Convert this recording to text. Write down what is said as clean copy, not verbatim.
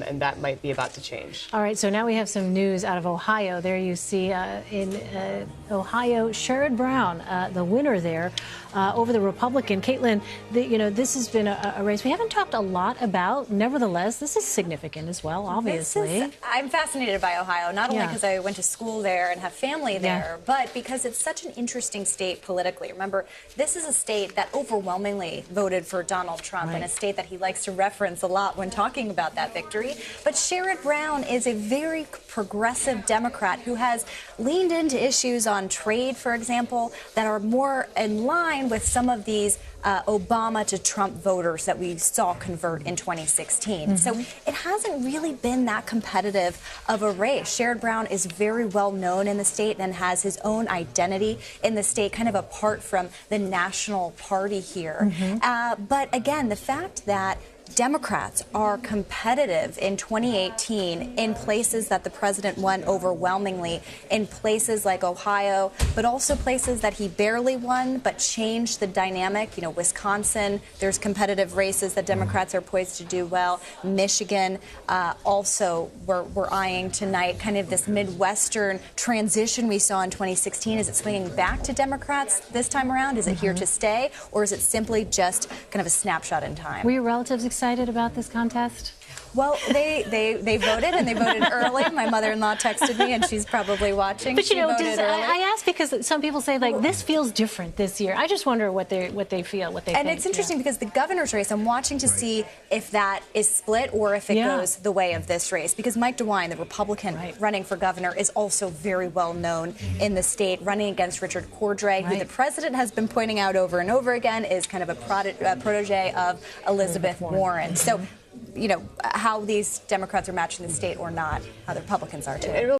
and that might be about to change. All right, so now we have some news out of Ohio. There you see in Ohio, Sherrod Brown, the winner there over the Republican. Caitlin, this has been a race we haven't talked a lot about. Nevertheless, this is significant as well, obviously. I'm fascinated by Ohio, not only because I went to school there and have family there, but because it's such an interesting state politically. Remember, this is a state that overwhelmingly voted for Donald Trump, and a state that he likes to reference a lot when talking about that victory. But Sherrod Brown is a very progressive Democrat who has leaned into issues on trade, for example, that are more in line with some of these Obama to Trump voters that we saw convert in 2016. So it hasn't really been that competitive of a race. Sherrod Brown is very well known in the state and has his own identity in the state, kind of apart from the national party here. But again, the fact that Democrats are competitive in 2018 in places that the president won overwhelmingly, in places like Ohio, but also places that he barely won but changed the dynamic. You know, Wisconsin, there's competitive races that Democrats are poised to do well. Michigan, also, we're eyeing tonight kind of this Midwestern transition we saw in 2016. Is it swinging back to Democrats this time around? Is it here to stay? Or is it simply just kind of a snapshot in time? Were your relatives excited about this contest? Well, they voted, and they voted early. My mother-in-law texted me, and she's probably watching. But, I asked because some people say, like, this feels different this year. I just wonder what they feel, what they think. And it's interesting because the governor's race, I'm watching to see if that is split or if it goes the way of this race. Because Mike DeWine, the Republican running for governor, is also very well known in the state, running against Richard Cordray, who the president has been pointing out over and over again is kind of a protege of Elizabeth Warren. So, you know, how these Democrats are matching the state or not, how the Republicans are too.